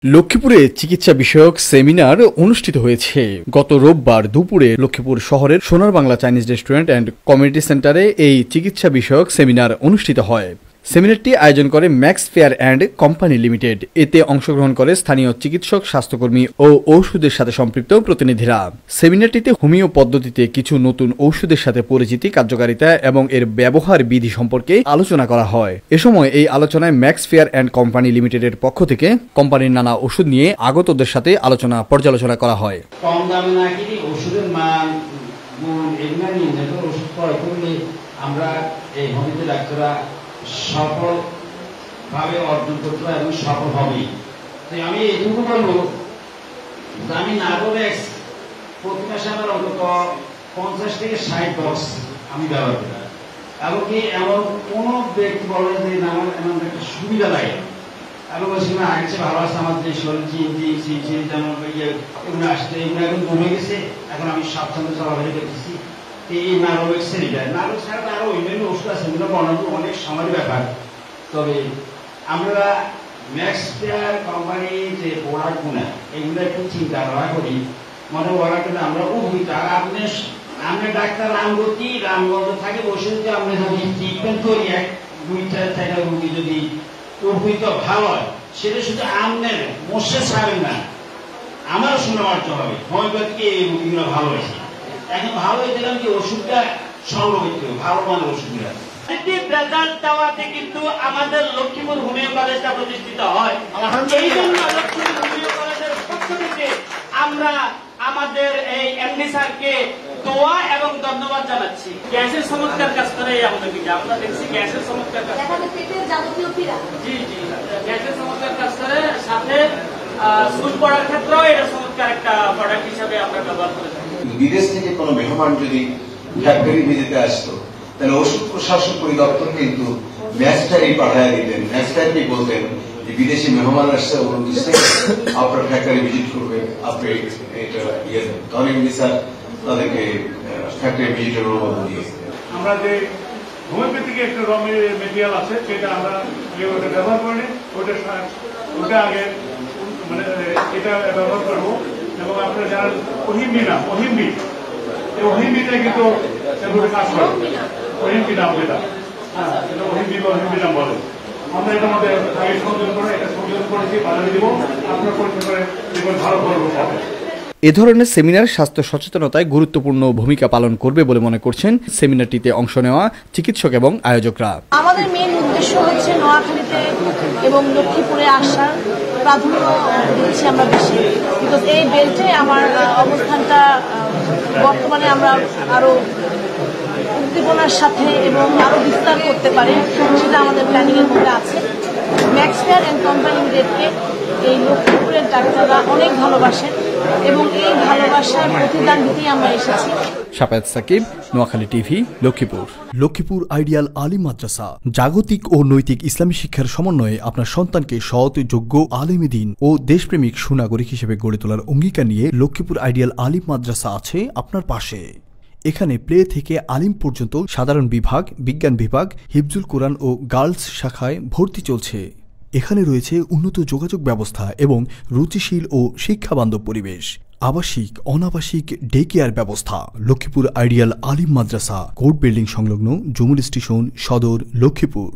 লক্ষ্মীপুরে চিকিৎসা বিষয়ক সেমিনার অনুষ্ঠিত হয়েছে। গত রোববার দুপুরে লক্ষ্মীপুর শহরের সোনার Bangla Chinese restaurant and community সেন্টারে এই চিকিৎসা বিষয়ক সেমিনার অনুষ্ঠিত হয়। সেমিনারটি আয়োজন করে max fair and company limited. এতে অংশগ্রহণ করে স্থানীয় চিকিৎসক, স্বাস্থ্যকর্মী ও ঔষধের সাথে সম্পৃক্ত প্রতিনিধিরা। সেমিনারটিতে হোমিও পদ্ধতিতে কিছু নতুন ঔষধের সাথে পরিচিতি, কার্যকারিতা এবং এর ব্যবহার বিধি সম্পর্কে আলোচনা করা হয়। এ সময় এই আলোচনায় ম্যাক্স ফেয়ার অ্যান্ড কোম্পানি লিমিটেডের পক্ষ থেকে কোম্পানির নানা ওষুধ নিয়ে আগতদের সাথে পর্যালোচনা করা হয়। কম দামে না কিনে ওষুধের মান এগুলো নিয়ে ওষুধ ক্রয় করলে আমরা এই হোমিওপ্যাথি ডাক্তাররা সফল ভাবে অর্জন করতে পারবো এবং সফল হবে। আমি এটুকু বলবো যে আমি নার্ভোভ্যাক্স প্রতি মাসে আমার অন্তত 50 থেকে 60 বক্স আমি ব্যবহার করি। এমনকি এমন কোন ব্যক্তি বলে যে আমার এমন একটা সুবিধা লাগে আমি বলছি না আগে ভালো আছে, আমার যে শরীর চিনছি যেমন এগুলো আসছে, এগুলো এখন কমে গেছে, এখন আমি স্বাচ্ছন্দ্য চলাফেরা করতেছি। এই নার্ভোভ্যাক্স নার্ভোভ্যাক্স ছাড়া তো আরো অন্যান্য ওষুধ আছে, এগুলো বানানো অনেক সময়ের ব্যাপার। তবে আমরা ম্যাক্স ফেয়ার কোম্পানি যে প্রোডাক্ট গুলো এগুলো একটু চিন্তা করা করি, মনে করা কিন্তু আমরা উপকৃত। আর আপনি ডাক্তার রামগঞ্জ থাকে বসে যদি আপনি যদি ট্রিটমেন্ট করি 2-4 রোগী যদি উপকৃত ভালো হয়, সেটা শুধু আমনের মশে ছাড়বেন না, আমারও সুনামার্য হবে। হোমিওপ্যাথিকে এই রোগীগুলো ভালো হয়েছে, এখন ভালো হয়ে দিলাম যে ওষুধটা সংরক্ষিত ভালো মানের ওষুধগুলো রেজাল্ট দেওয়াতে কিন্তু আমাদের লক্ষ্মীপুর হোমিও কলেজটা প্রতিষ্ঠিত হয়। এই জন্য লক্ষ্মীপুর হোমিও কলেজের পক্ষ থেকে আমরা আমাদের এই এমডি স্যারকে দোয়া এবং ধন্যবাদ জানাচ্ছি। গ্যাসের চমৎকার কাজ করে আমাদের আমরা দেখছি, গ্যাসের চমৎকার কাজ করে, জি গ্যাসের চমৎকার কাজ করে, সাথে সুচ পড়ার ক্ষেত্রেও এটা চমৎকার একটা প্রোডাক্ট হিসাবে আমরা ব্যবহার করে থাকি। বিদেশ থেকে কোনো মেহমান যদি ফ্যাক্টরি ভিজিটে আসতো তাহলে ওষুধ প্রশাসন পরিদপ্তর কিন্তু ম্যাচটাই পাঠায় দিতেন, ম্যাচটাই বলতেন যে বিদেশি মেহমান আসছে আপনার ফ্যাক্টরি ভিজিট করবে, আপনি এটা ইয়ে দেন, তাহলে স্যার তাদেরকে ফ্যাক্টরি ভিজিটের অনুমোদন দিয়েছে। আমরা যে হোমিওপ্যাথিক একটা র মেটেরিয়াল আছে সেটা আমরা ব্যবহার করিনি, ওটা আগে মানে এটা ব্যবহার করবো। এবং আপনারা যারা অহিম্বিটা কিন্তু কাজ করে, অহিম্বি নাম যেটা, হ্যাঁ এটা অহিম্বি নাম বলে। আমরা এটার মধ্যে আগে সংযোজন করে এটা সংযোজন করেছি, বাজারে দিব, আপনার পরীক্ষা করে দেখবেন ভালো করবো হবে। এ ধরনের সেমিনার স্বাস্থ্য সচেতনতায় গুরুত্বপূর্ণ ভূমিকা পালন করবে বলে মনে করছেন সেমিনারটিতে অংশ নেওয়া চিকিৎসক এবং আয়োজকরা। আমাদের মেইন উদ্দেশ্য হচ্ছে নোয়াখালীতে এবং লক্ষ্মীপুরে আসার প্রাধান্য দিচ্ছি আমরা বেশি, বিকজ এই বেল্টে আমার অবস্থানটা বর্তমানে আমরা আরো উদ্দীপনার সাথে এবং আরো বিস্তার করতে পারি, সেটা আমাদের প্ল্যানিং এর মধ্যে আছে। ম্যাক্স ফেয়ার অ্যান্ড কোম্পানি লিমিটেডকে এই লক্ষ্মীপুরের ডাক্তাররা অনেক ভালোবাসেন এবং এই ভালোবাসার প্রতিদান দিতেই আমরা এসেছি। শাফায়াত সাকিব, নোয়াখালী টিভি, লক্ষ্মীপুর। লক্ষ্মীপুর আইডিয়াল আলিম মাদ্রাসা জাগতিক ও নৈতিক ইসলামী শিক্ষার সমন্বয়ে আপনার সন্তানকে সৎ, যোগ্য, আলেম দ্বীন ও দেশপ্রেমিক সুনাগরিক হিসেবে গড়ে তোলার অঙ্গীকার নিয়ে লক্ষ্মীপুর আইডিয়াল আলিম মাদ্রাসা আছে আপনার পাশে। এখানে প্লে থেকে আলিম পর্যন্ত সাধারণ বিভাগ, বিজ্ঞান বিভাগ, হিফজুল কোরআন ও গার্লস শাখায় ভর্তি চলছে। এখানে রয়েছে উন্নত যোগাযোগ ব্যবস্থা এবং রুচিশীল ও শিক্ষাবান্ধব পরিবেশ, আবাসিক অনাবাসিক ডে কেয়ার ব্যবস্থা। লক্ষ্মীপুর আইডিয়াল আলিম মাদ্রাসা, কোর্ট বিল্ডিং সংলগ্ন, জুমুল স্টেশন, সদর, লক্ষ্মীপুর।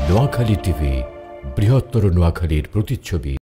নোয়াখালী টিভি, বৃহত্তর নোয়াখালীর প্রতিচ্ছবি।